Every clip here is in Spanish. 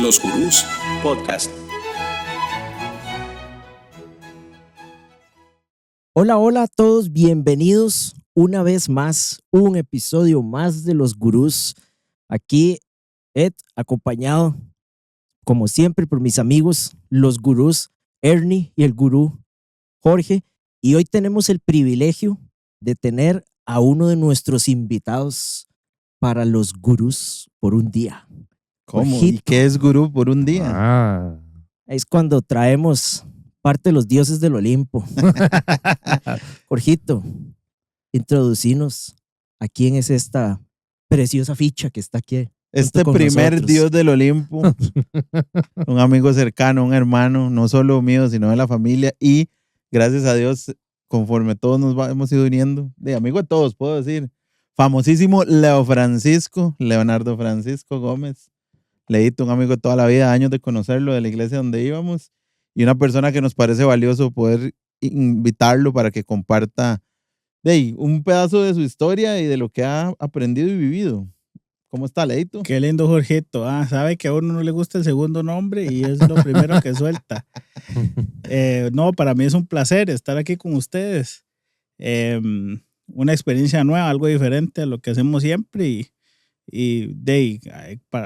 Los Gurús Podcast. Hola, hola a todos, bienvenidos una vez más, un episodio más de Los Gurús. Aquí Ed, acompañado como siempre por mis amigos, los gurús Ernie y el gurú Jorge. Y hoy tenemos el privilegio de tener a uno de nuestros invitados para los gurús por un día. ¿Cómo? Jorgito. ¿Y qué es gurú por un día? Es cuando traemos parte de los dioses del Olimpo. Jorgito, introducinos a quién es esta preciosa ficha que está aquí. Este primer nosotros. dios del Olimpo, un amigo cercano, un hermano, no solo mío, sino de la familia. Y gracias a Dios, conforme todos hemos ido uniendo, de amigo de todos, puedo decir, famosísimo Leonardo Francisco Gómez. Leito, un amigo de toda la vida, años de conocerlo, de la iglesia donde íbamos, y una persona que nos parece valioso poder invitarlo para que comparta un pedazo de su historia y de lo que ha aprendido y vivido. ¿Cómo está, Leito? Qué lindo, Jorgito. Sabe que a uno no le gusta el segundo nombre y es lo primero que suelta. No, para mí es un placer estar aquí con ustedes. Una experiencia nueva, algo diferente a lo que hacemos siempre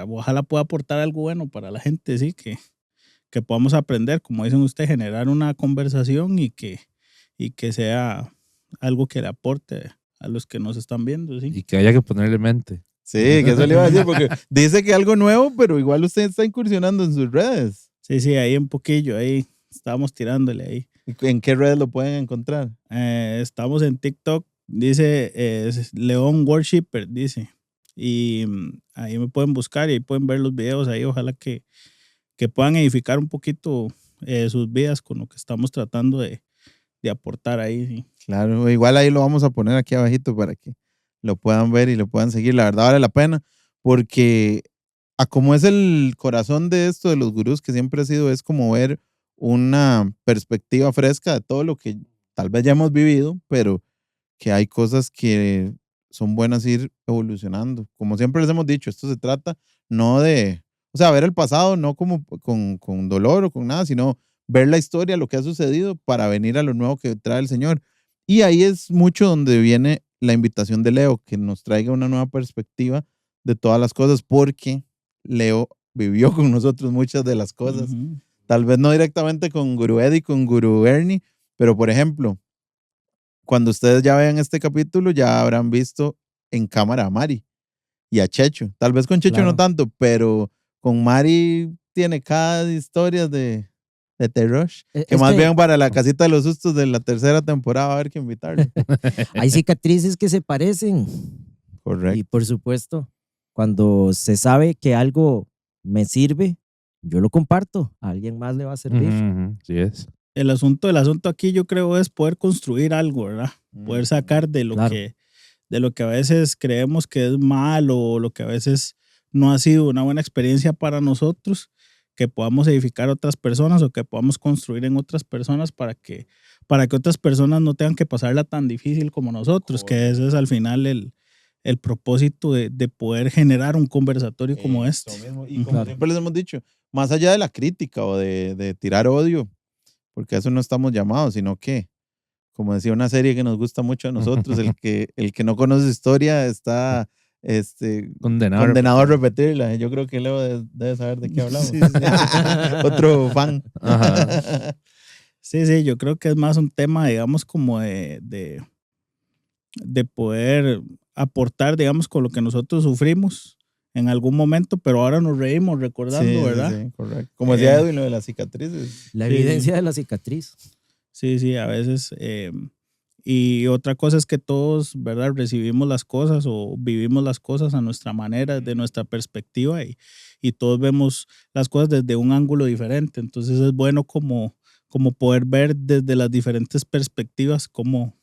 ojalá pueda aportar algo bueno para la gente, sí, que podamos aprender, como dicen ustedes, generar una conversación y que sea algo que le aporte a los que nos están viendo, sí. Y que haya que ponerle mente. Sí, que eso le iba a decir, porque dice que algo nuevo, pero igual usted está incursionando en sus redes. Sí, ahí un poquillo, ahí estábamos tirándole ahí. ¿En qué redes lo pueden encontrar? Estamos en TikTok, dice León Worshipper, dice. Y ahí me pueden buscar y ahí pueden ver los videos ahí. Ojalá que puedan edificar un poquito sus vidas con lo que estamos tratando de aportar ahí. Sí. Claro, igual ahí lo vamos a poner aquí abajito para que lo puedan ver y lo puedan seguir. La verdad vale la pena porque a como es el corazón de esto de los gurús, que siempre ha sido, es como ver una perspectiva fresca de todo lo que tal vez ya hemos vivido, pero que hay cosas que son buenas ir evolucionando. Como siempre les hemos dicho, esto se trata no de, ver el pasado no como con dolor o con nada, sino ver la historia, lo que ha sucedido para venir a lo nuevo que trae el Señor. Y ahí es mucho donde viene la invitación de Leo, que nos traiga una nueva perspectiva de todas las cosas, porque Leo vivió con nosotros muchas de las cosas. Uh-huh. Tal vez no directamente con Guru Ed y con Guru Ernie, pero por ejemplo, cuando ustedes ya vean este capítulo, ya habrán visto en cámara a Mari y a Checho. Tal vez con Checho Claro. no tanto, pero con Mari tiene cada historia de terror. Que más bien para la casita de los sustos de la tercera temporada va a haber que invitarlo. Hay cicatrices que se parecen. Correcto. Y por supuesto, cuando se sabe que algo me sirve, yo lo comparto. A alguien más le va a servir. Sí es. El asunto aquí yo creo es poder construir algo, ¿verdad? Poder sacar de lo Claro. de lo que a veces creemos que es malo o lo que a veces no ha sido una buena experiencia para nosotros, que podamos edificar a otras personas o que podamos construir en otras personas para que otras personas no tengan que pasarla tan difícil como nosotros, que ese es al final el propósito de poder generar un conversatorio como este. Mismo. Y como siempre les hemos dicho, más allá de la crítica o de tirar odio, porque a eso no estamos llamados, sino que, como decía una serie que nos gusta mucho a nosotros, el que no conoce historia está condenado a repetirla. Yo creo que Leo debe saber de qué hablamos. Sí. Otro fan. Ajá. Sí, yo creo que es más un tema, digamos, como de poder aportar, digamos, con lo que nosotros sufrimos en algún momento, pero ahora nos reímos recordando, ¿verdad? Sí, correcto. Como decía Edwin, lo de las cicatrices. La evidencia de la cicatriz. Sí, a veces. Y otra cosa es que todos, ¿verdad? Recibimos las cosas o vivimos las cosas a nuestra manera, de nuestra perspectiva y todos vemos las cosas desde un ángulo diferente. Entonces es bueno como poder ver desde las diferentes perspectivas cómo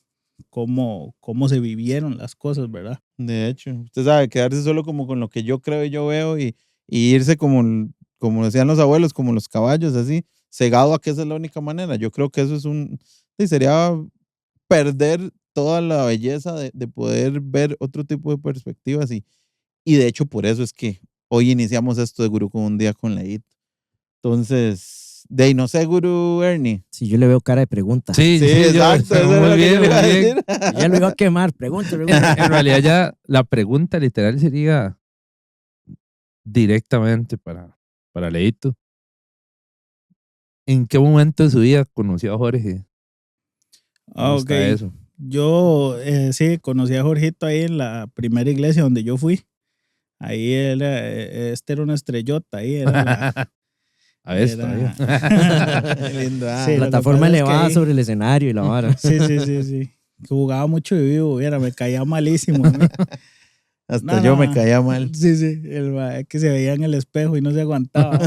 se vivieron las cosas, ¿verdad? De hecho, usted sabe, quedarse solo como con lo que yo creo y yo veo y irse como decían los abuelos, como los caballos, así, cegado a que esa es la única manera. Yo creo que eso sería perder toda la belleza de poder ver otro tipo de perspectivas y de hecho por eso es que hoy iniciamos esto de Gurú con un día con Leito. Entonces, de ahí no sé, Gurú Ernie. Si yo le veo cara de pregunta. Sí, sí, exacto. yo- Eso es lo muy que bien, yo le iba a muy bien. decir. Ya lo iba a quemar. Pregunta. En realidad ya la pregunta literal sería directamente para Leito. ¿En qué momento de su vida conoció a Jorge? ¿Cómo Ok. está eso? Yo sí conocí a Jorgito ahí en la primera iglesia donde yo fui. Ahí era, era una estrellota, ahí era la... A ver, era- Qué lindo. Sí, lo que Plataforma pasa es que elevada ahí- sobre el escenario y la vara. Sí, sí, sí, sí. Que jugaba mucho de vivo, viera, me caía malísimo. a mí. Hasta No, yo no, me caía mal. Sí, sí, el mae que se veía en el espejo y no se aguantaba.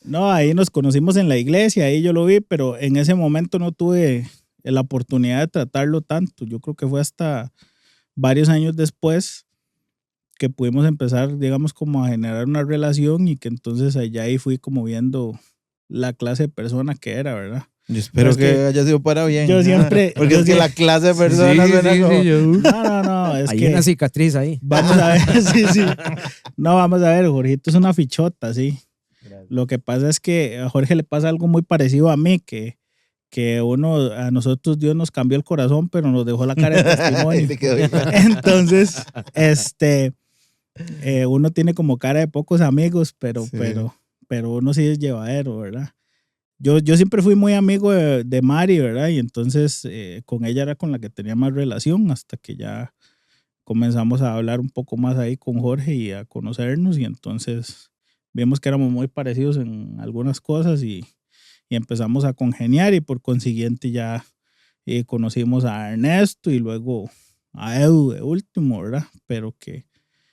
No, ahí nos conocimos en la iglesia, ahí yo lo vi, pero en ese momento no tuve la oportunidad de tratarlo tanto. Yo creo que fue hasta varios años después que pudimos empezar, digamos, como a generar una relación y que entonces allá ahí fui como viendo la clase de persona que era, ¿verdad? Yo espero Es que que haya sido para bien. yo siempre- Porque yo es que siempre- la clase de personas suena como- No, es Hay que... una cicatriz ahí. Vamos a ver, sí, sí. No, vamos a ver, Jorgito es una fichota, sí. Lo que pasa es que a Jorge le pasa algo muy parecido a mí, que a nosotros Dios nos cambió el corazón, pero nos dejó la cara de Y testimonio. te quedó igual. Entonces, uno tiene como cara de pocos amigos, Sí. pero uno sí es llevadero, ¿verdad? Yo siempre fui muy amigo de Mari, ¿verdad? Y entonces con ella era con la que tenía más relación hasta que ya comenzamos a hablar un poco más ahí con Jorge y a conocernos y entonces vimos que éramos muy parecidos en algunas cosas y empezamos a congeniar y por consiguiente ya conocimos a Ernesto y luego a Edu de último, ¿verdad? Pero que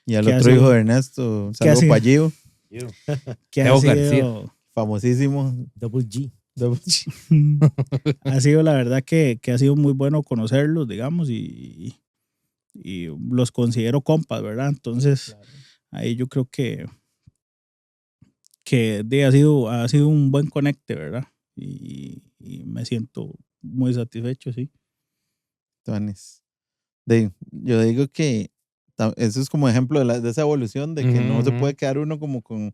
Y al ¿Qué otro hace? hijo de Ernesto, ¿Qué hace? saludo para Gio, ha Evo sido, García. famosísimo. Double G. ha sido la verdad que ha sido muy bueno conocerlos, digamos, y los considero compas, ¿verdad? Entonces, ahí yo creo que ha sido un buen conecte, ¿verdad? Y me siento muy satisfecho, sí. Tuanis. Yo digo que eso es como ejemplo de esa evolución de que no se Ujú. puede quedar uno como con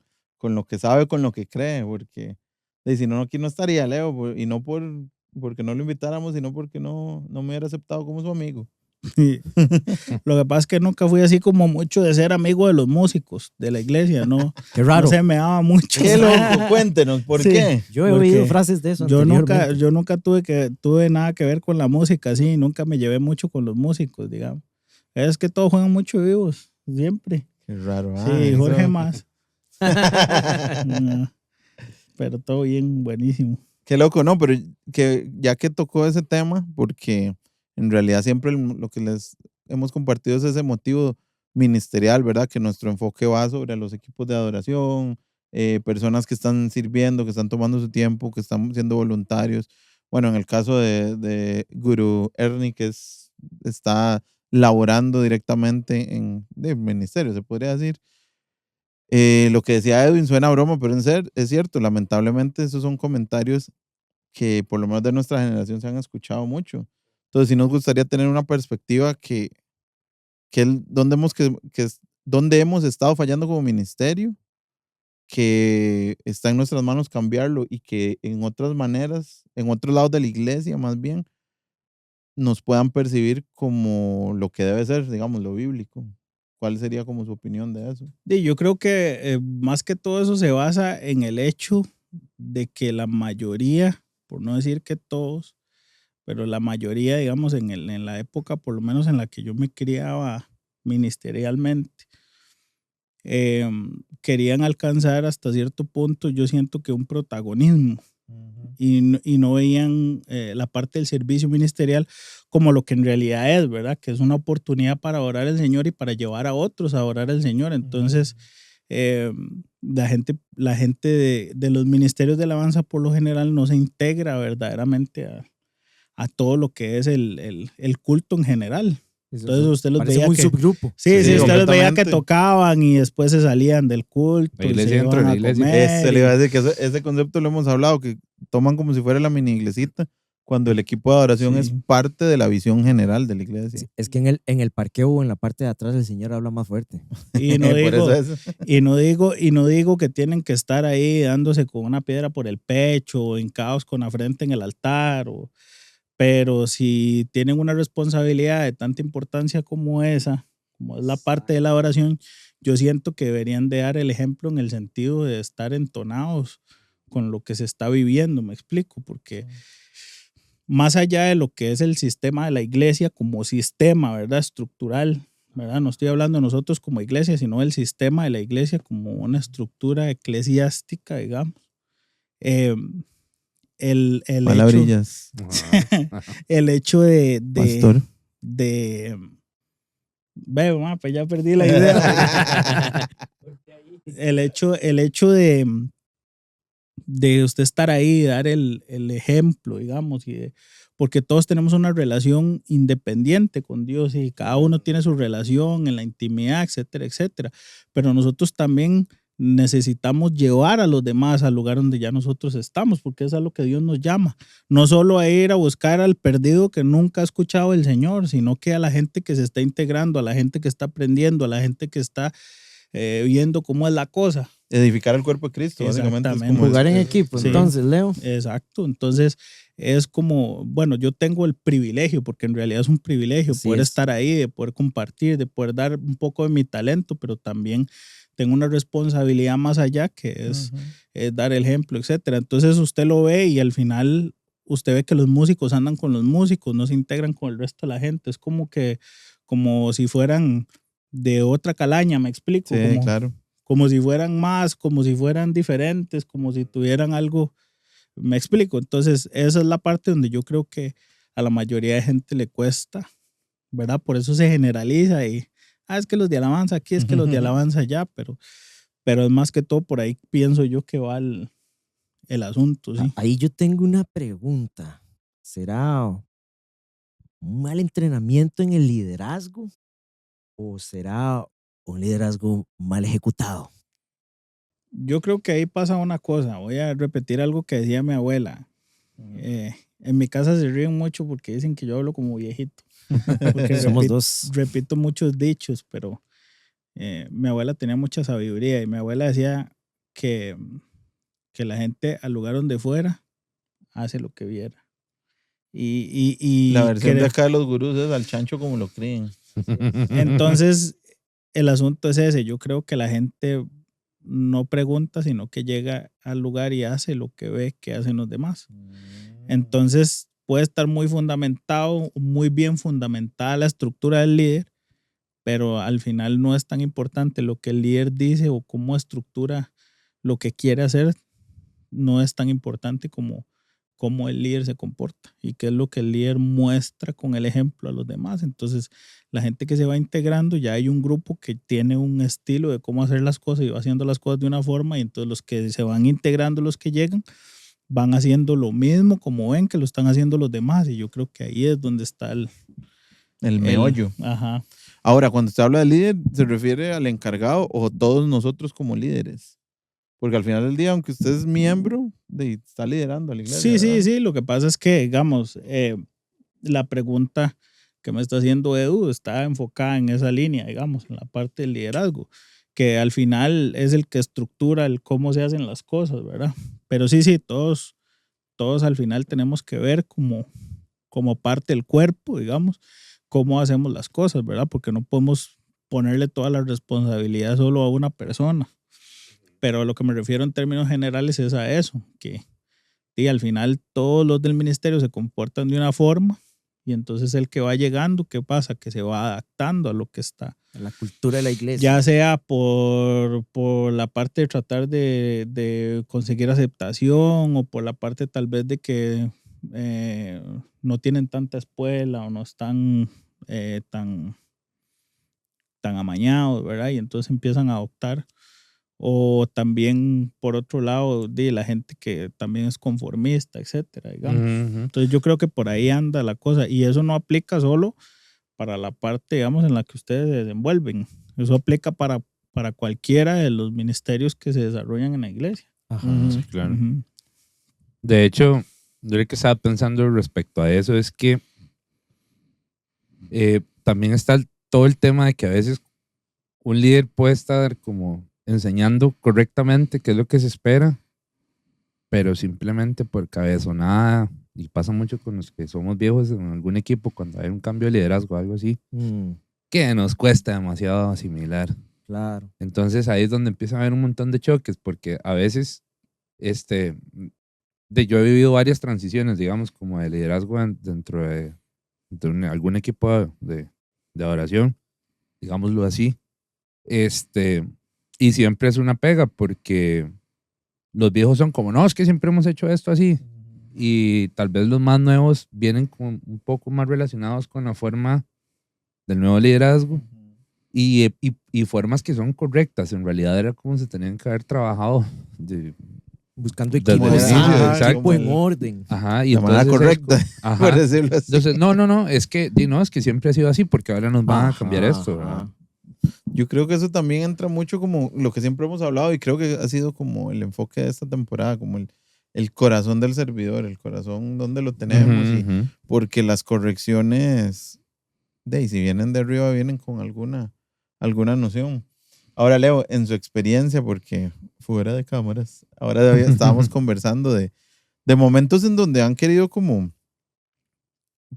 lo que sabe, con lo que cree, porque si no, aquí no estaría Leo, y no porque no lo invitáramos, sino porque no me hubiera aceptado como su amigo. Lo que pasa es que nunca fui así como mucho de ser amigo de los músicos de la iglesia, ¿no? Qué raro. No se me daba mucho. Qué loco, cuéntenos, ¿por Sí. qué? Yo he Porque oído frases de eso. Yo anteriormente. nunca tuve nada que ver con la música, sí, nunca me llevé mucho con los músicos, digamos. Es que todos juegan mucho vivos, siempre. Qué raro. Sí, Jorge eso. más. No, pero todo bien, buenísimo. Qué loco, ¿no? Pero que ya que tocó ese tema, porque en realidad siempre lo que les hemos compartido es ese motivo ministerial, ¿verdad? Que nuestro enfoque va sobre los equipos de adoración, personas que están sirviendo, que están tomando su tiempo, que están siendo voluntarios. Bueno, en el caso de Guru Ernie, que está laborando directamente en el ministerio, se podría decir. Lo que decía Edwin suena a broma, pero es cierto, lamentablemente esos son comentarios que por lo menos de nuestra generación se han escuchado mucho. Entonces sí nos gustaría tener una perspectiva donde hemos estado fallando como ministerio, que está en nuestras manos cambiarlo y que en otras maneras, en otros lados de la iglesia más bien, nos puedan percibir como lo que debe ser, digamos, lo bíblico. ¿Cuál sería como su opinión de eso? Sí, yo creo que más que todo eso se basa en el hecho de que la mayoría, por no decir que todos, pero la mayoría, digamos, en la época, por lo menos en la que yo me criaba ministerialmente, querían alcanzar hasta cierto punto, yo siento que un protagonismo y no veían la parte del servicio ministerial como lo que en realidad es, ¿verdad? Que es una oportunidad para adorar al Señor y para llevar a otros a adorar al Señor. Entonces, la gente de los ministerios de alabanza por lo general no se integra verdaderamente a todo lo que es el culto en general. Entonces usted los Parece veía un que... subgrupo. Sí, Sí, usted los veía que completamente. tocaban y después se salían del culto. La y iglesia se dentro de iban la a iglesia. comer Le iba a y- decir que ese concepto lo hemos hablado, que toman como si fuera la mini iglesita, cuando el equipo de adoración Sí. es parte de la visión general de la iglesia. Es que en el parqueo o en la parte de atrás el Señor habla más fuerte. Y no Por digo, eso es. y no digo que tienen que estar ahí dándose con una piedra por el pecho o hincados con la frente en el altar, pero si tienen una responsabilidad de tanta importancia como esa, como es la parte de la oración, yo siento que deberían de dar el ejemplo en el sentido de estar entonados con lo que se está viviendo, me explico, porque más allá de lo que es el sistema de la iglesia como sistema, ¿verdad? Estructural, ¿verdad? No estoy hablando de nosotros como iglesia, sino del sistema de la iglesia como una estructura eclesiástica, digamos. Eh, el hecho, Palabrillas, el hecho pastor. pues ya perdí la idea. el hecho de usted estar ahí, dar el ejemplo, digamos, porque todos tenemos una relación independiente con Dios y cada uno tiene su relación en la intimidad, etcétera, etcétera. Pero nosotros también necesitamos llevar a los demás al lugar donde ya nosotros estamos, porque es a lo que Dios nos llama. No solo a ir a buscar al perdido que nunca ha escuchado el Señor, sino que a la gente que se está integrando, a la gente que está aprendiendo, a la gente que está viendo cómo es la cosa. Edificar el cuerpo de Cristo, básicamente. Es Exactamente. como Jugar en es- equipo, Sí. entonces, Leo. Exacto, entonces es como, bueno, yo tengo el privilegio, porque en realidad es un privilegio Así poder es. estar ahí, de poder compartir, de poder dar un poco de mi talento, pero también tengo una responsabilidad más allá que es, Ujú. dar el ejemplo, etcétera. Entonces usted lo ve y al final usted ve que los músicos andan con los músicos, no se integran con el resto de la gente, es como si fueran de otra calaña, me explico, Sí, claro. como si fueran más, como si fueran diferentes, como si tuvieran algo, me explico. Entonces, esa es la parte donde yo creo que a la mayoría de gente le cuesta, ¿verdad? Por eso se generaliza y, es que los de alabanza aquí, es que los de alabanza allá, pero es más que todo por ahí pienso yo que va el asunto, ¿sí? Ahí yo tengo una pregunta. ¿Será un mal entrenamiento en el liderazgo o será un liderazgo mal ejecutado? Yo creo que ahí pasa una cosa, voy a repetir algo que decía mi abuela. En mi casa se ríen mucho porque dicen que yo hablo como viejito. Porque Somos dos. repito muchos dichos, pero mi abuela tenía mucha sabiduría y mi abuela decía que, la gente al lugar donde fuera hace lo que viera. Y La versión de que- acá de los gurús es al chancho como lo creen. entonces el asunto es ese, yo creo que la gente no pregunta, sino que llega al lugar y hace lo que ve que hacen los demás. Entonces puede estar muy fundamentado, muy bien fundamentada la estructura del líder, pero al final no es tan importante lo que el líder dice o cómo estructura lo que quiere hacer, no es tan importante como cómo el líder se comporta y qué es lo que el líder muestra con el ejemplo a los demás. Entonces, la gente que se va integrando, ya hay un grupo que tiene un estilo de cómo hacer las cosas y va haciendo las cosas de una forma, y entonces los que se van integrando, los que llegan, van haciendo lo mismo como ven que lo están haciendo los demás, y yo creo que ahí es donde está El meollo. Ajá. Ahora, cuando usted habla de líder, ¿se refiere al encargado o todos nosotros como líderes? Porque al final del día, aunque usted es miembro, está liderando a la iglesia. Sí, ¿verdad? sí. Lo que pasa es que, digamos, la pregunta que me está haciendo Edu está enfocada en esa línea, digamos, en la parte del liderazgo, que al final es el que estructura el cómo se hacen las cosas, ¿verdad? Pero sí, todos al final tenemos que ver como parte del cuerpo, digamos, cómo hacemos las cosas, ¿verdad? Porque no podemos ponerle toda la responsabilidad solo a una persona. Pero a lo que me refiero en términos generales es a eso, que al final todos los del ministerio se comportan de una forma, y entonces el que va llegando, ¿qué pasa? Que se va adaptando a lo que está. La cultura de la iglesia. Ya sea por la parte de tratar de conseguir aceptación, o por la parte tal vez de que no tienen tanta escuela o no están tan amañados, ¿verdad? Y entonces empiezan a adoptar. O también, por otro lado, de la gente que también es conformista, etcétera, digamos. Entonces yo creo que por ahí anda la cosa, y eso no aplica solo para la parte, digamos, en la que ustedes se desenvuelven. Eso aplica para cualquiera de los ministerios que se desarrollan en la iglesia. Ajá. Ujú. Sí, claro. Ujú. De hecho, Yo lo que estaba pensando respecto a eso es que también está todo el tema de que a veces un líder puede estar como enseñando correctamente qué es lo que se espera, pero simplemente por cabezonada, y pasa mucho con los que somos viejos en algún equipo cuando hay un cambio de liderazgo o algo así, que nos cuesta demasiado asimilar. Claro. Entonces ahí es donde empieza a haber un montón de choques, porque a veces yo he vivido varias transiciones, digamos, como de liderazgo dentro de algún equipo de adoración, digámoslo así. Y siempre es una pega, porque los viejos son como, no, es que siempre hemos hecho esto así. Y tal vez los más nuevos vienen como un poco más relacionados con la forma del nuevo liderazgo y formas que son correctas. En realidad era como se tenían que haber trabajado Buscando desde equipo el inicio, sano, exacto. equipo en orden. Ajá, y De manera entonces correcta, ajá. por decirlo así. Entonces, no, es que siempre ha sido así, porque ahora nos van a cambiar esto, ¿verdad? Ajá. Yo creo que eso también entra mucho como lo que siempre hemos hablado y creo que ha sido como el enfoque de esta temporada, como el corazón del servidor, el corazón donde lo tenemos, y Ujú. porque las correcciones, si vienen de arriba, vienen con alguna noción. Ahora, Leo, en su experiencia, porque fuera de cámaras, ahora estábamos conversando de momentos en donde han querido como,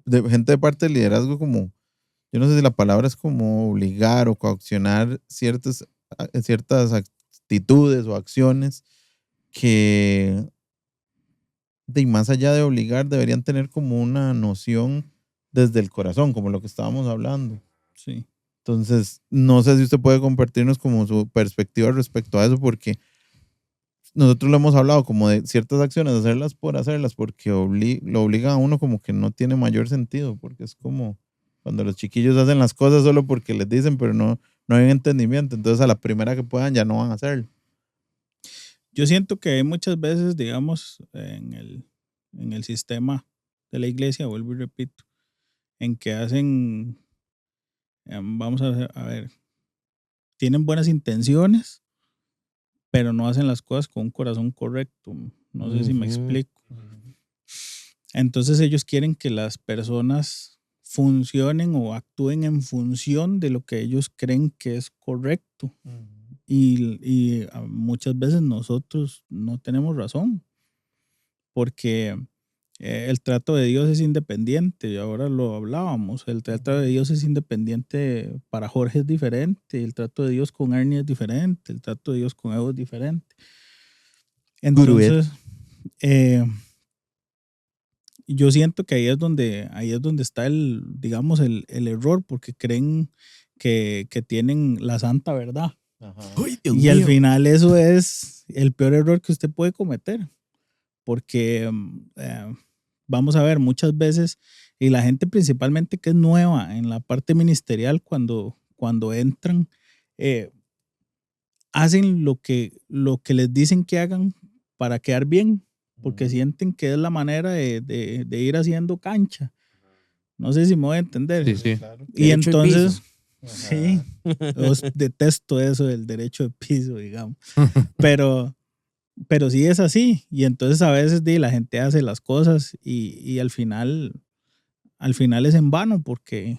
de gente de parte del liderazgo, como, yo no sé si la palabra es como obligar o coaccionar ciertas actitudes o acciones que, más allá de obligar, deberían tener como una noción desde el corazón, como lo que estábamos hablando. Sí. Entonces, no sé si usted puede compartirnos como su perspectiva respecto a eso, porque nosotros lo hemos hablado como de ciertas acciones, hacerlas por hacerlas, porque lo obligan a uno como que no tiene mayor sentido, porque es como cuando los chiquillos hacen las cosas solo porque les dicen, pero no hay entendimiento. Entonces, a la primera que puedan ya no van a hacerlo. Yo siento que hay muchas veces, digamos, en el sistema de la iglesia, vuelvo y repito, en que hacen, vamos a ver, tienen buenas intenciones, pero no hacen las cosas con un corazón correcto. No sé si me explico. Entonces ellos quieren que las personas funcionen o actúen en función de lo que ellos creen que es correcto. Y muchas veces nosotros no tenemos razón, porque el trato de Dios es independiente, y ahora lo hablábamos, el trato de Dios es independiente, para Jorge es diferente, el trato de Dios con Ernie es diferente, el trato de Dios con Evo es diferente. Entonces, yo siento que ahí es donde está digamos, el error, porque creen que tienen la santa verdad. Ay, Dios Y al mío. final eso es el peor error que usted puede cometer, porque vamos a ver, muchas veces, y la gente principalmente que es nueva en la parte ministerial, cuando entran, hacen lo que les dicen que hagan para quedar bien, porque sienten que es la manera de ir haciendo cancha. No sé si me voy a entender. Sí, sí. Y Derecho de entonces, piso. sí, yo detesto eso del derecho de piso, digamos. Pero sí es así. Y entonces a veces la gente hace las cosas y al final es en vano, porque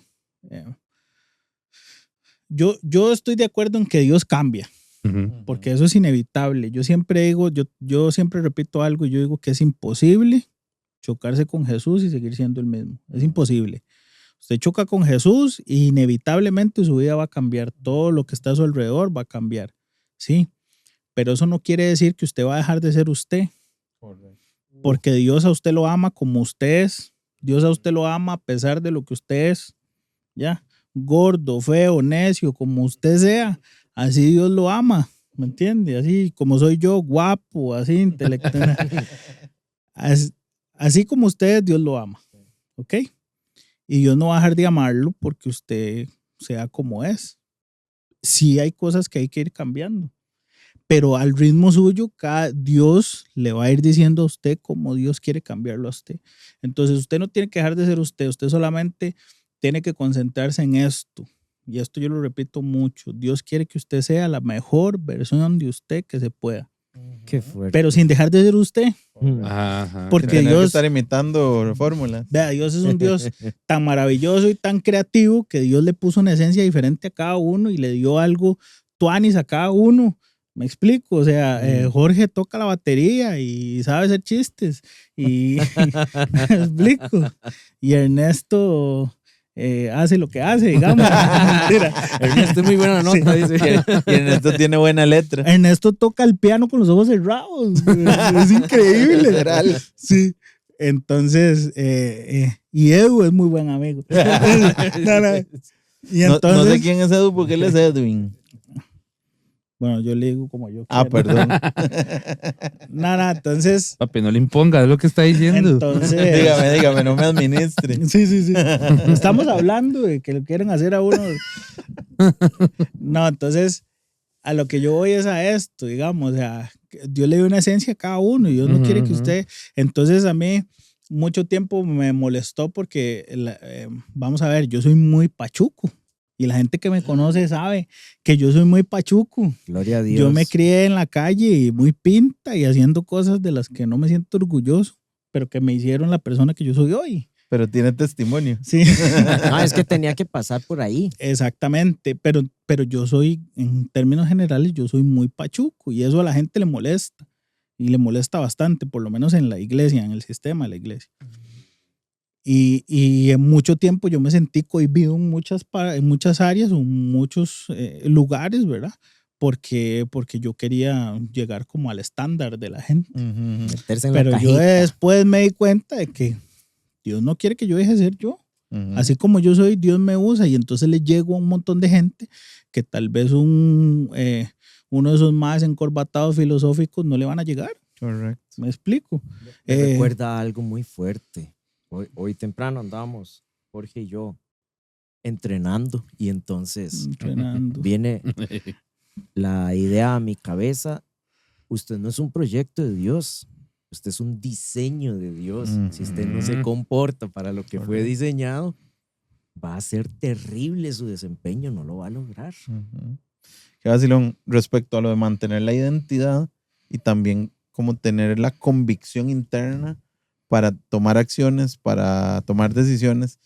yo estoy de acuerdo en que Dios cambia, porque eso es inevitable. Yo siempre digo, yo siempre repito algo, yo digo que es imposible chocarse con Jesús y seguir siendo el mismo. Es imposible. Usted choca con Jesús y inevitablemente su vida va a cambiar. Todo lo que está a su alrededor va a cambiar. Sí, pero eso no quiere decir que usted va a dejar de ser usted. Porque Dios a usted lo ama como usted es. Dios a usted lo ama a pesar de lo que usted es. Ya, gordo, feo, necio, como usted sea. Así Dios lo ama. ¿Me entiende? Así como soy yo, guapo, así intelectual. Así como usted, Dios lo ama. ¿Ok? Y Dios no va a dejar de amarlo porque usted sea como es. Sí hay cosas que hay que ir cambiando, pero al ritmo suyo, Dios le va a ir diciendo a usted cómo Dios quiere cambiarlo a usted. Entonces usted no tiene que dejar de ser usted solamente tiene que concentrarse en esto. Y esto yo lo repito mucho. Dios quiere que usted sea la mejor versión de usted que se pueda. Qué fuerte. pero sin dejar de ser usted. Ajá. Porque Tener que Dios, estar imitando fórmulas. vea, Dios es un Dios tan maravilloso y tan creativo que Dios le puso una esencia diferente a cada uno y le dio algo tuanis a cada uno. Me explico, o sea, Jorge toca la batería y sabe hacer chistes y me explico. Y Ernesto hace lo que hace, digamos. Mentira. Ernesto es muy buena nota, dice. Y Ernesto tiene buena letra. Ernesto toca el piano con los ojos cerrados. Es increíble. Literal. Sí. Entonces, y Edu es muy buen amigo. No. Y No, entonces, no sé quién es Edu porque él es Edwin. bueno, yo le digo como yo Ah, quiero. perdón. Entonces, Papi, no le imponga, es lo que está diciendo. entonces. Dígame, no me administre. Sí. Estamos hablando de que lo quieren hacer a uno. No, entonces, a lo que yo voy es a esto, digamos, o sea, Dios le dio una esencia a cada uno y Dios no quiere que usted. Entonces, a mí, mucho tiempo me molestó porque, vamos a ver, yo soy muy pachuco y la gente que me conoce sabe que yo soy muy pachuco. Gloria a Dios. Yo me crié en la calle y muy pinta y haciendo cosas de las que no me siento orgulloso, pero que me hicieron la persona que yo soy hoy. Pero tiene testimonio. Sí. No, es que tenía que pasar por ahí. Exactamente, pero yo soy, en términos generales, yo soy muy pachuco y eso a la gente le molesta y le molesta bastante, por lo menos en la iglesia, en el sistema de la iglesia. Y en mucho tiempo yo me sentí cohibido en muchas áreas o en muchos lugares, ¿verdad? Porque yo quería llegar como al estándar de la gente. Meterse en la Pero yo cajita. después me di cuenta de que Dios no quiere que yo deje de ser yo. Así como yo soy, Dios me usa y entonces le llego a un montón de gente que tal vez uno de esos más encorbatados filosóficos no le van a llegar. Correcto. ¿Me explico? Me recuerda algo muy fuerte. Hoy temprano andábamos, Jorge y yo, entrenando y entonces Entrenando. viene la idea a mi cabeza. Usted no es un proyecto de Dios. Usted es un diseño de Dios. Si usted no se comporta para lo que fue diseñado, va a ser terrible su desempeño, no lo va a lograr. Qué vacilón respecto a lo de mantener la identidad y también como tener la convicción interna para tomar acciones, para tomar decisiones.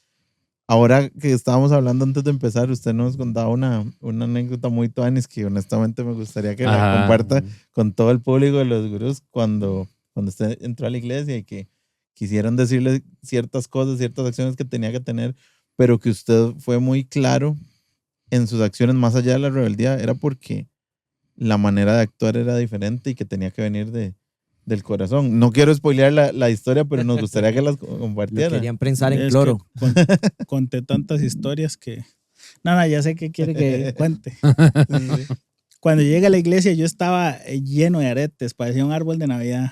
Ahora que estábamos hablando antes de empezar, usted nos contaba una anécdota muy tuanis que honestamente me gustaría que la comparta con todo el público de los gurús cuando usted entró a la iglesia y que quisieron decirle ciertas cosas, ciertas acciones que tenía que tener, pero que usted fue muy claro en sus acciones más allá de la rebeldía, era porque la manera de actuar era diferente y que tenía que venir del corazón. No quiero spoilear la historia, pero nos gustaría que las Lo compartiera. querían prensar en Es cloro. que conté tantas historias que... No, ya sé qué quiere que cuente. Cuando llegué a la iglesia yo estaba lleno de aretes, parecía un árbol de Navidad.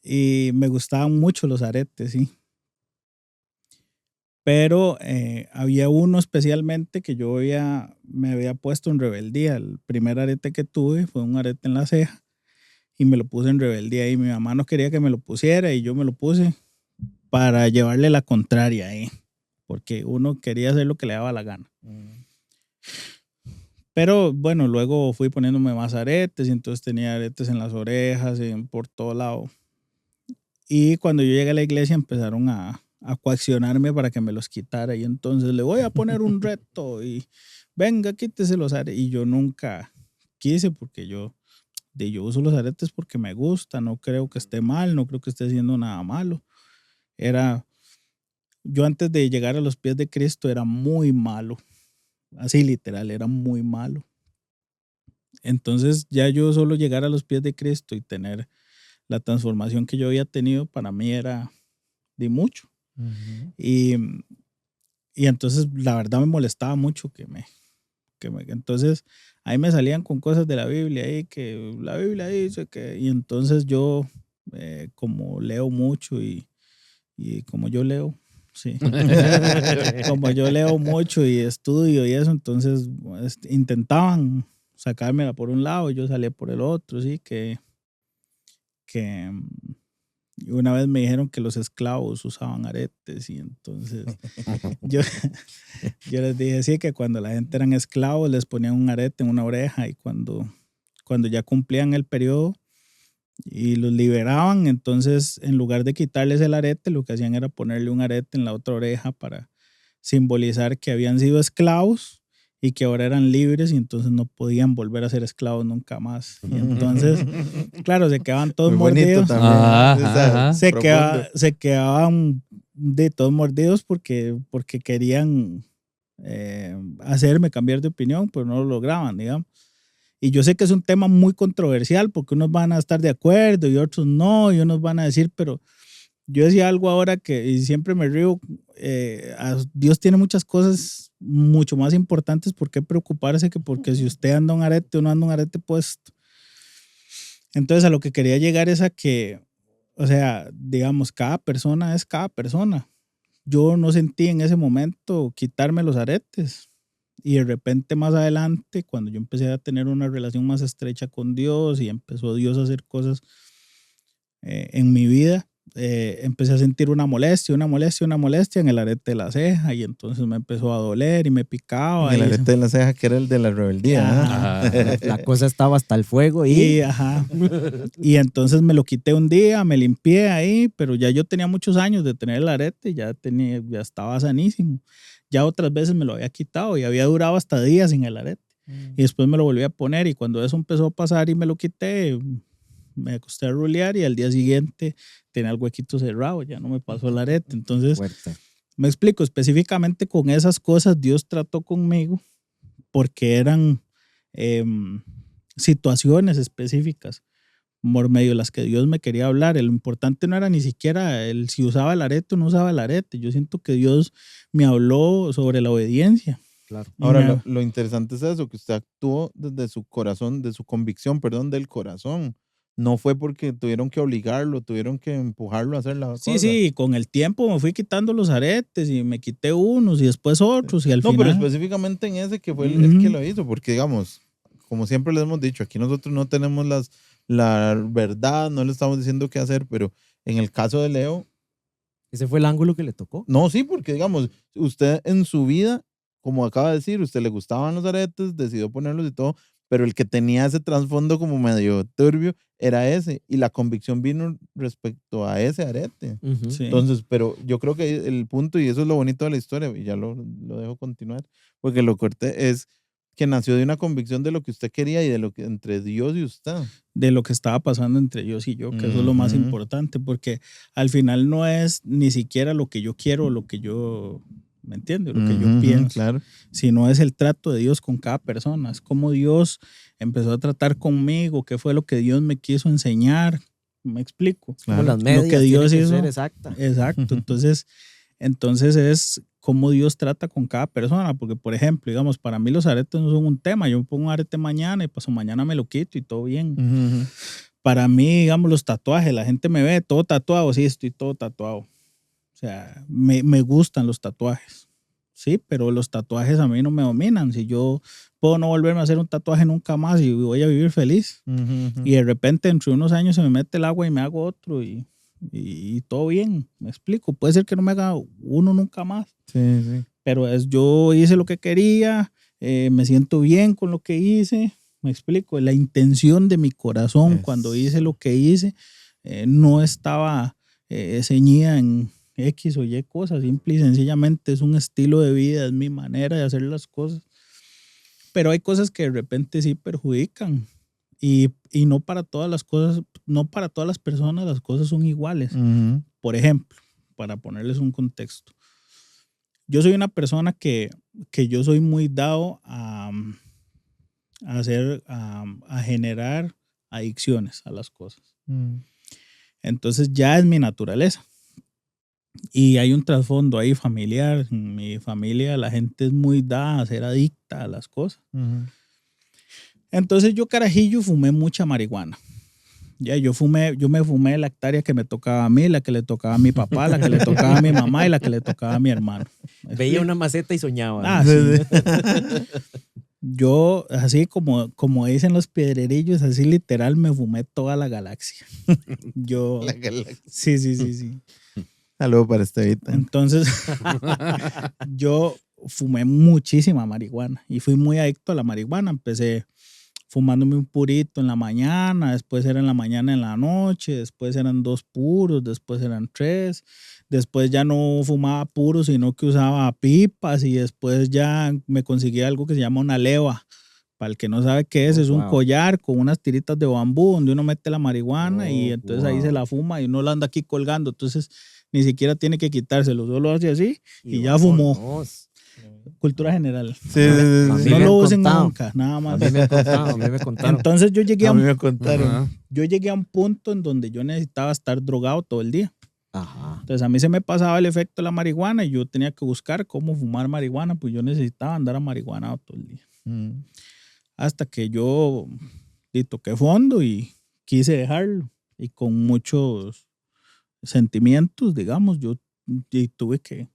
Y me gustaban mucho los aretes, sí. Pero había uno especialmente que me había puesto en rebeldía. El primer arete que tuve fue un arete en la ceja y me lo puse en rebeldía y mi mamá no quería que me lo pusiera y yo me lo puse para llevarle la contraria ahí, porque uno quería hacer lo que le daba la gana. Pero bueno, luego fui poniéndome más aretes y entonces tenía aretes en las orejas y por todo lado. Y cuando yo llegué a la iglesia empezaron a coaccionarme para que me los quitara y entonces le voy a poner un reto y venga, quítese los aretes. Y yo nunca quise porque yo uso los aretes porque me gusta, no creo que esté mal, no creo que esté haciendo nada malo. Yo antes de llegar a los pies de Cristo era muy malo. Así literal, era muy malo. Entonces ya yo solo llegar a los pies de Cristo y tener la transformación que yo había tenido, para mí era de mucho. Y entonces la verdad me molestaba mucho entonces ahí me salían con cosas de la Biblia ahí, que la Biblia dice que, y entonces yo como leo mucho y como yo leo, sí. Como yo leo mucho y estudio y eso, entonces intentaban sacármela por un lado y yo salía por el otro, sí, que una vez me dijeron que los esclavos usaban aretes y entonces yo les dije sí, que cuando la gente eran esclavos les ponían un arete en una oreja y cuando ya cumplían el periodo y los liberaban. Entonces, en lugar de quitarles el arete, lo que hacían era ponerle un arete en la otra oreja para simbolizar que habían sido esclavos y que ahora eran libres y entonces no podían volver a ser esclavos nunca más. Y entonces, claro, se quedaban todos Muy bonito mordidos. también. Ajá, O sea, ajá. Se quedaban de todos mordidos porque querían hacerme cambiar de opinión, pero no lo lograban, digamos. Y yo sé que es un tema muy controversial porque unos van a estar de acuerdo y otros no, y unos van a decir, pero yo decía algo ahora que, y siempre me río, Dios tiene muchas cosas mucho más importantes por qué preocuparse que porque si usted anda un arete o no anda un arete puesto. Entonces a lo que quería llegar es a que, o sea, digamos, cada persona es cada persona. Yo no sentí en ese momento quitarme los aretes. Y de repente más adelante, cuando yo empecé a tener una relación más estrecha con Dios y empezó Dios a hacer cosas en mi vida, empecé a sentir una molestia en el arete de la ceja y entonces me empezó a doler y me picaba. El arete de la ceja que era el de la rebeldía. Ajá. ¿eh? Ajá. La cosa estaba hasta el fuego y Ajá. Y entonces me lo quité un día, me limpié ahí, pero ya yo tenía muchos años de tener el arete, ya estaba sanísimo. Ya otras veces me lo había quitado y había durado hasta días sin el arete. Y después me lo volví a poner y cuando eso empezó a pasar y me lo quité, me acosté a rulear y al día siguiente tenía el huequito cerrado, ya no me pasó el arete. Entonces, fuerte. me explico, específicamente con esas cosas Dios trató conmigo porque eran situaciones específicas por medio de las que Dios me quería hablar. Lo importante no era ni siquiera el si usaba el arete o no usaba el arete. Yo siento que Dios me habló sobre la obediencia. Claro. Y Ahora, lo interesante es eso, que usted actuó desde su corazón, de su convicción, perdón, del corazón. No fue porque tuvieron que obligarlo, tuvieron que empujarlo a hacer la cosa. Sí, con el tiempo me fui quitando los aretes y me quité unos y después otros y al No, final... pero específicamente en ese que fue el que lo hizo, porque digamos, como siempre les hemos dicho, aquí nosotros no tenemos la verdad, no le estamos diciendo qué hacer, pero en el caso de Leo, Ese fue el ángulo que le tocó. no, sí, porque digamos, usted en su vida, como acaba de decir, usted le gustaban los aretes, decidió ponerlos y todo, pero el que tenía ese trasfondo como medio turbio era ese, y la convicción vino respecto a ese arete. Ujú. Sí. Entonces, pero yo creo que el punto, y eso es lo bonito de la historia, y ya lo dejo continuar, porque lo corté, es que nació de una convicción de lo que usted quería y de lo que entre Dios y usted. De lo que estaba pasando entre ellos y yo, que eso es lo más Ujú. importante, porque al final no es ni siquiera lo que yo quiero, lo que yo, ¿me entiendes? Lo que yo Ujú, pienso, claro. sino es el trato de Dios con cada persona, es como Dios empezó a tratar conmigo, qué fue lo que Dios me quiso enseñar, me explico. Como Claro. las medias, que Dios tiene que hizo. ser exacta. Exacto, entonces es cómo Dios trata con cada persona, porque por ejemplo, digamos, para mí los aretes no son un tema, yo me pongo un arete mañana y paso mañana me lo quito y todo bien. Ujú. Para mí, digamos, los tatuajes, la gente me ve todo tatuado, sí, estoy todo tatuado. O sea, me gustan los tatuajes, sí, pero los tatuajes a mí no me dominan. Si yo puedo no volverme a hacer un tatuaje nunca más y voy a vivir feliz. Ujú. Y de repente, entre unos años se me mete el agua y me hago otro y todo bien, me explico. Puede ser que no me haga uno nunca más, Sí, sí. pero yo hice lo que quería, me siento bien con lo que hice, me explico. La intención de mi corazón cuando hice lo que hice no estaba ceñida en X o Y cosas, simple y sencillamente es un estilo de vida, es mi manera de hacer las cosas. Pero hay cosas que de repente sí perjudican. Y no para todas las cosas, no para todas las personas las cosas son iguales. Ujú. Por ejemplo, para ponerles un contexto, yo soy una persona que yo soy muy dado a generar adicciones a las cosas. Entonces ya es mi naturaleza. Y hay un trasfondo ahí familiar. En mi familia la gente es muy dada a ser adicta a las cosas. Ujú. Entonces yo carajillo fumé mucha marihuana. Ya, yo me fumé la hectárea que me tocaba a mí, la que le tocaba a mi papá, la que le tocaba a mi mamá y la que le tocaba a mi hermano. ¿Me Veía explico? una maceta y soñaba. Ah, sí. Yo, así como dicen los piedrerillos, así literal me fumé toda la galaxia. Yo, La galaxia. sí. Saludos para Estevita. Entonces, yo fumé muchísima marihuana y fui muy adicto a la marihuana. Empecé fumándome un purito en la mañana, después era en la mañana en la noche, después eran 2 puros, después eran 3, después ya no fumaba puros, sino que usaba pipas y después ya me conseguía algo que se llama una leva. Para el que no sabe qué es un Wow. collar con unas tiritas de bambú donde uno mete la marihuana y entonces ahí se Wow. la fuma y uno la anda aquí colgando, entonces ni siquiera tiene que quitárselo, solo hace así y ya fumó. vámonos. Cultura general. Sí, A mí No me lo han usen contado. nunca, nada A más. mí me contaron, a mí me contaron. Entonces yo llegué A a mí un me contaron. Ajá. yo llegué a un punto en donde yo necesitaba estar drogado todo el día. Ajá. Entonces a mí se me pasaba el efecto de la marihuana y yo tenía que buscar cómo fumar marihuana, pues yo necesitaba andar a marihuana todo el día. Mm. Hasta que yo toqué fondo y quise dejarlo. Y con muchos sentimientos, digamos, yo tuve que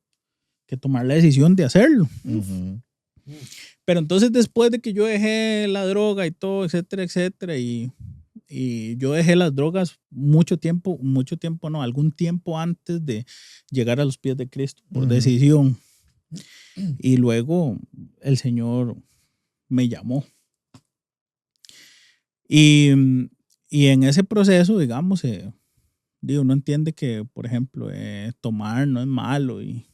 tomar la decisión de hacerlo. Ujú. Pero entonces después de que yo dejé la droga y todo, etcétera, etcétera, y yo dejé las drogas mucho tiempo no, algún tiempo antes de llegar a los pies de Cristo, por Ujú. decisión. Y luego el Señor me llamó. Y en ese proceso, digamos, uno entiende que, por ejemplo, tomar no es malo y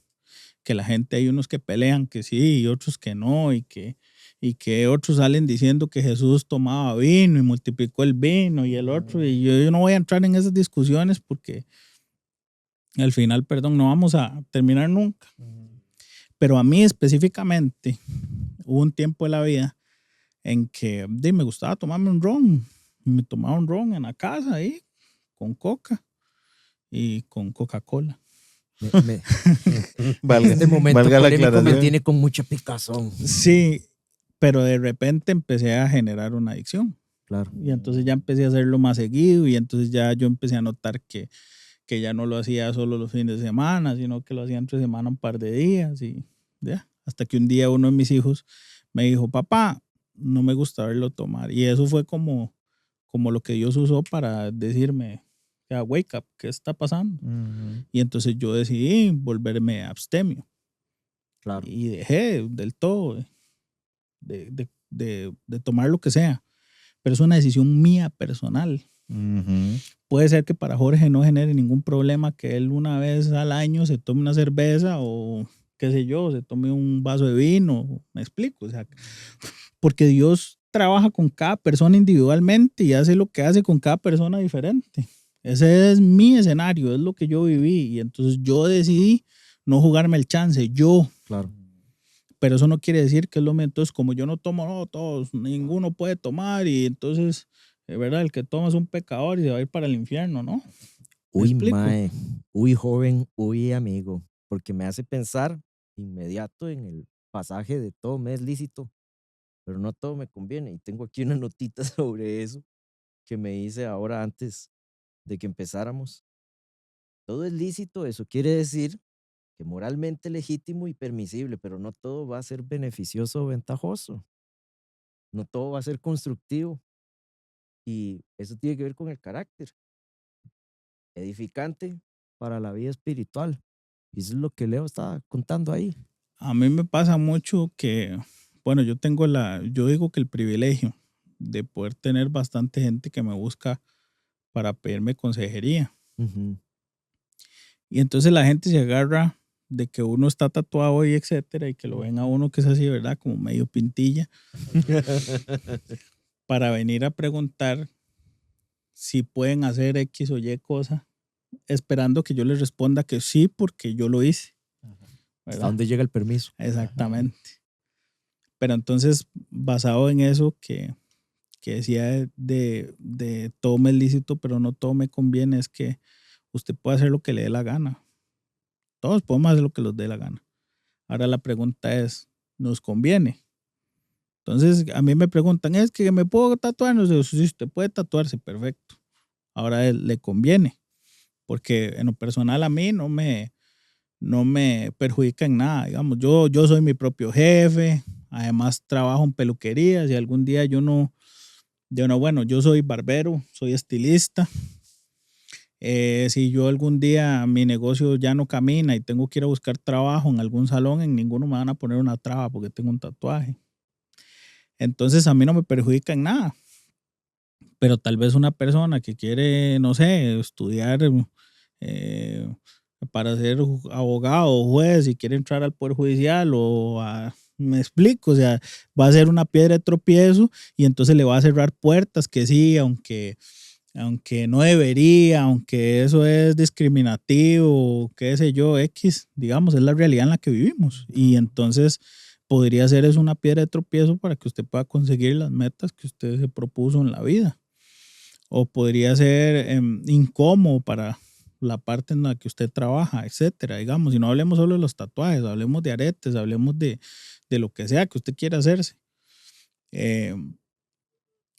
que la gente, hay unos que pelean que sí y otros que no y que otros salen diciendo que Jesús tomaba vino y multiplicó el vino y el otro, y yo no voy a entrar en esas discusiones porque al final, perdón, no vamos a terminar nunca. Pero a mí específicamente hubo un tiempo de la vida en que me gustaba tomarme un ron. Me tomaba un ron en la casa ahí con coca y con Coca-Cola. Valga, Este momento valga la polémico me aclaración. tiene con mucha picazón. Sí, pero de repente empecé a generar una adicción. Claro. Y entonces ya empecé a hacerlo más seguido y entonces ya yo empecé a notar que ya no lo hacía solo los fines de semana, sino que lo hacía entre semana un par de días y ya. Hasta que un día uno de mis hijos me dijo, papá, no me gusta verlo tomar. Y eso fue como lo que Dios usó para decirme, ya, wake up, ¿qué está pasando? Ujú. Y entonces yo decidí volverme abstemio. Claro. Y dejé del todo de tomar lo que sea. Pero es una decisión mía personal. Ujú. Puede ser que para Jorge no genere ningún problema que él una vez al año se tome una cerveza o qué sé yo, se tome un vaso de vino. Me explico. O sea, porque Dios trabaja con cada persona individualmente y hace lo que hace con cada persona diferente. Ese es mi escenario, es lo que yo viví. Y entonces yo decidí no jugarme el chance, yo. Claro. Pero eso no quiere decir que es lo mismo. Entonces, como yo no tomo, no, todos, ninguno puede tomar y entonces, es verdad, el que toma es un pecador y se va a ir para el infierno, ¿no? ¿Me Uy, explico? mae. Uy, joven. Uy, amigo. Porque me hace pensar inmediato en el pasaje de todo me es lícito, pero no todo me conviene. Y tengo aquí una notita sobre eso que me hice ahora antes de que empezáramos. Todo es lícito, eso quiere decir que moralmente legítimo y permisible, pero no todo va a ser beneficioso o ventajoso. No todo va a ser constructivo. Y eso tiene que ver con el carácter. Edificante para la vida espiritual. Y eso es lo que Leo estaba contando ahí. A mí me pasa mucho que, bueno, yo digo que el privilegio de poder tener bastante gente que me busca para pedirme consejería. Ujú. Y entonces la gente se agarra de que uno está tatuado y etcétera, y que lo ven a uno que es así, ¿verdad? Como medio pintilla, para venir a preguntar si pueden hacer X o Y cosa, esperando que yo les responda que sí, porque yo lo hice. ¿Hasta ¿Verdad? dónde llega el permiso? Exactamente. Pero entonces, basado en eso que decía de todo me es lícito, pero no todo me conviene, es que usted puede hacer lo que le dé la gana. Todos podemos hacer lo que nos dé la gana. Ahora la pregunta es, ¿nos conviene? Entonces, a mí me preguntan, ¿es que me puedo tatuar? No sé, si usted puede tatuarse, perfecto. Ahora le conviene, porque en lo personal a mí no me perjudica en nada, digamos. Yo soy mi propio jefe, además trabajo en peluquería. Si algún día bueno, yo soy barbero, soy estilista. Si yo algún día mi negocio ya no camina y tengo que ir a buscar trabajo en algún salón, en ninguno me van a poner una traba porque tengo un tatuaje. Entonces a mí no me perjudica en nada. Pero tal vez una persona que quiere, no sé, estudiar para ser abogado o juez y quiere entrar al Poder Judicial me explico, o sea, va a ser una piedra de tropiezo y entonces le va a cerrar puertas que sí, aunque no debería, aunque eso es discriminativo, qué sé yo, X, digamos, es la realidad en la que vivimos. Y entonces podría ser eso una piedra de tropiezo para que usted pueda conseguir las metas que usted se propuso en la vida. O podría ser incómodo para la parte en la que usted trabaja, etcétera, digamos. Y no hablemos solo de los tatuajes, hablemos de aretes, hablemos de lo que sea que usted quiera hacerse.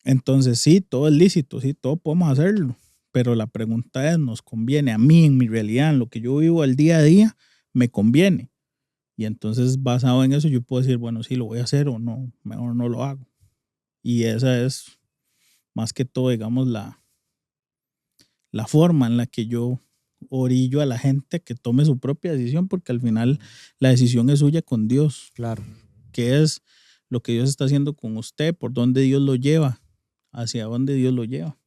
Entonces sí, todo es lícito, sí, todo podemos hacerlo, pero la pregunta es, ¿nos conviene a mí en mi realidad, en lo que yo vivo el día a día? ¿Me conviene? Y entonces basado en eso yo puedo decir, bueno, sí, lo voy a hacer o no, mejor no lo hago. Y esa es más que todo, digamos, la forma en la que yo orillo a la gente que tome su propia decisión, porque al final la decisión es suya con Dios. Claro. ¿Qué es lo que Dios está haciendo con usted? ¿Por dónde Dios lo lleva? ¿Hacia dónde Dios lo lleva?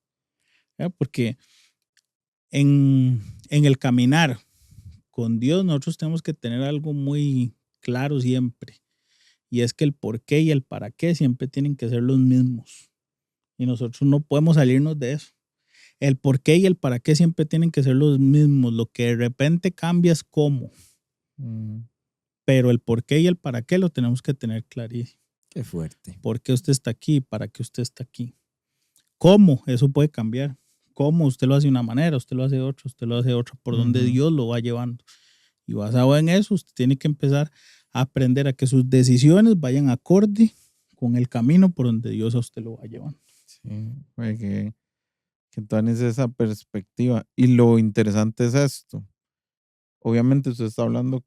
Porque en el caminar con Dios nosotros tenemos que tener algo muy claro siempre, y es que el por qué y el para qué siempre tienen que ser los mismos, y nosotros no podemos salirnos de eso. El por qué y el para qué siempre tienen que ser los mismos. Lo que de repente cambia es cómo. Pero el por qué y el para qué lo tenemos que tener clarísimo. Qué fuerte. ¿Por qué usted está aquí? ¿Para qué usted está aquí? ¿Cómo? Eso puede cambiar. ¿Cómo? Usted lo hace de una manera, usted lo hace de otra, usted lo hace de otra, por donde Dios lo va llevando. Y basado en eso, usted tiene que empezar a aprender a que sus decisiones vayan acorde con el camino por donde Dios a usted lo va llevando. Sí, que tienes esa perspectiva. Y lo interesante es esto. Obviamente usted está hablando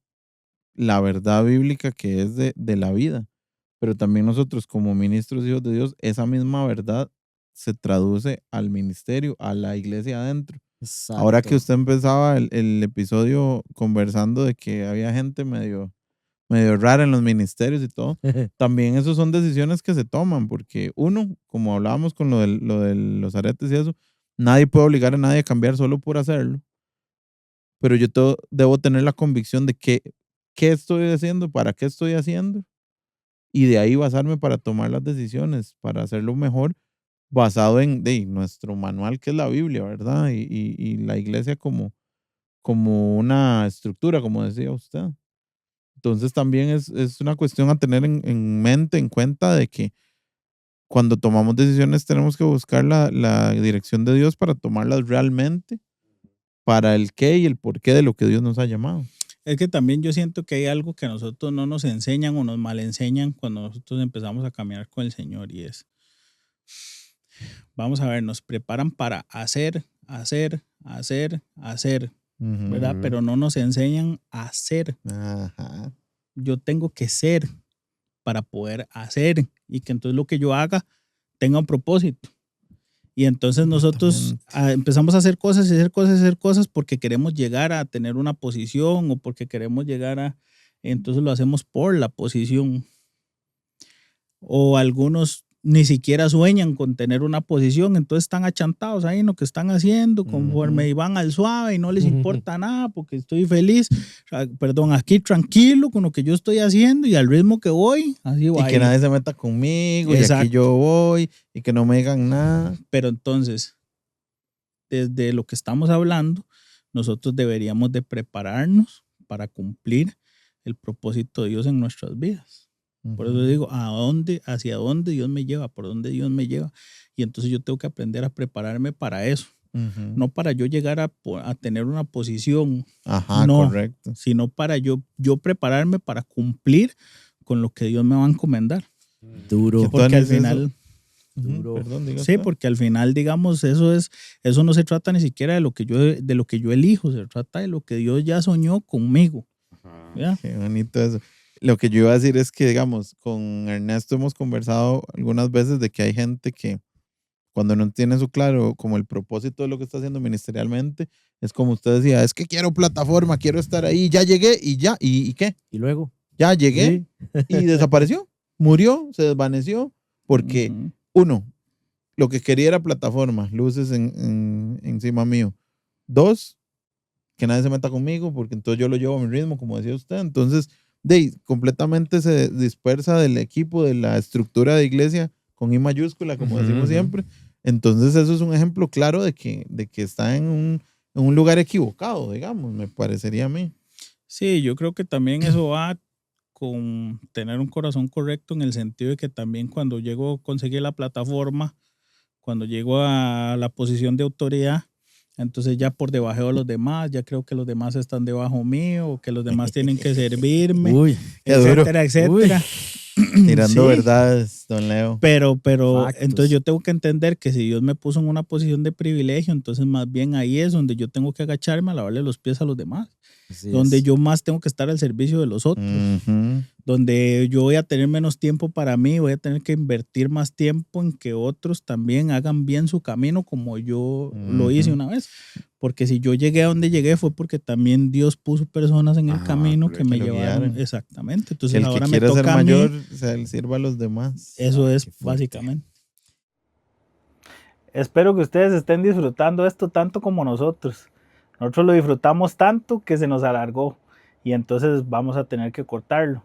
la verdad bíblica que es de la vida, pero también nosotros como ministros hijos de Dios, esa misma verdad se traduce al ministerio, a la iglesia adentro. Exacto. Ahora que usted empezaba el episodio conversando de que había gente medio rara en los ministerios y todo, también eso son decisiones que se toman, porque uno, como hablábamos con lo de los aretes y eso, nadie puede obligar a nadie a cambiar solo por hacerlo, pero yo debo tener la convicción de qué estoy haciendo, para qué estoy haciendo, y de ahí basarme para tomar las decisiones, para hacerlo mejor, basado en nuestro manual que es la Biblia, ¿verdad? Y la iglesia como una estructura, como decía usted. Entonces también es una cuestión a tener en mente, en cuenta de que cuando tomamos decisiones tenemos que buscar la dirección de Dios para tomarlas realmente, para el qué y el por qué de lo que Dios nos ha llamado. Es que también yo siento que hay algo que a nosotros no nos enseñan o nos mal enseñan cuando nosotros empezamos a caminar con el Señor, y es, vamos a ver, nos preparan para hacer, ¿verdad? Pero no nos enseñan a ser. Ajá. Yo tengo que ser para poder hacer, y que entonces lo que yo haga tenga un propósito. Y entonces nosotros empezamos a hacer cosas porque queremos llegar a tener una posición o porque queremos llegar entonces lo hacemos por la posición. O algunos ni siquiera sueñan con tener una posición, entonces están achantados ahí en lo que están haciendo, conforme y van al suave y no les importa nada porque estoy feliz, aquí tranquilo con lo que yo estoy haciendo y al ritmo que voy, así voy. Y que nadie se meta conmigo. Exacto. Y aquí yo voy y que no me digan nada. Pero entonces, desde lo que estamos hablando, nosotros deberíamos de prepararnos para cumplir el propósito de Dios en nuestras vidas. Por eso digo, hacia dónde Dios me lleva, por dónde Dios me lleva. Y entonces yo tengo que aprender a prepararme para eso. No para yo llegar a tener una posición, correcto, sino para yo prepararme para cumplir con lo que Dios me va a encomendar. Duro. Porque al final... Duro. Perdón, sí, porque al final, digamos, eso no se trata ni siquiera de lo que yo elijo, se trata de lo que Dios ya soñó conmigo. ¿Ya? Qué bonito eso. Lo que yo iba a decir es que, digamos, con Ernesto hemos conversado algunas veces de que hay gente que cuando no tiene eso claro, como el propósito de lo que está haciendo ministerialmente, es como usted decía, es que quiero plataforma, quiero estar ahí, ya llegué y ya, ¿y qué? ¿Y luego? Ya llegué y desapareció, murió, se desvaneció, Porque, Ujú. uno, lo que quería era plataforma, luces encima mío. Dos, que nadie se meta conmigo, porque entonces yo lo llevo a mi ritmo, como decía usted. Entonces, completamente se dispersa del equipo, de la estructura de iglesia, con I mayúscula, como Ujú, decimos ujú. siempre. Entonces, eso es un ejemplo claro de que está en un lugar equivocado, digamos, me parecería a mí. Sí, yo creo que también eso va con tener un corazón correcto en el sentido de que también cuando llego a conseguir la plataforma, cuando llego a la posición de autoridad, entonces ya por debajo de los demás, ya creo que los demás están debajo mío, o que los demás tienen que servirme, Uy, Qué duro. etcétera, uy. etcétera. Tirando Sí, verdades, don Leo. pero Factos. entonces yo tengo que entender que si Dios me puso en una posición de privilegio, entonces más bien ahí es donde yo tengo que agacharme a lavarle los pies a los demás, Así donde es. yo más tengo que estar al servicio de los otros, Ujú. donde yo voy a tener menos tiempo para mí, voy a tener que invertir más tiempo en que otros también hagan bien su camino como yo lo hice Ujú. una vez. Porque si yo llegué a donde llegué fue porque también Dios puso personas en el Ajá, camino que correcto. me Que lo llevaron. guiaron. Exactamente. Que Entonces el que ahora me quiera ser toca a mí. mayor, o sea, le sirva a los demás. Eso Ah, es qué fuerte. básicamente. Espero que ustedes estén disfrutando esto tanto como nosotros. Nosotros lo disfrutamos tanto que se nos alargó y entonces vamos a tener que cortarlo.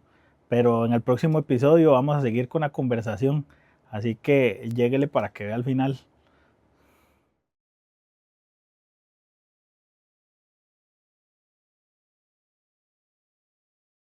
Pero en el próximo episodio vamos a seguir con la conversación. Así que lléguele para que vea al final.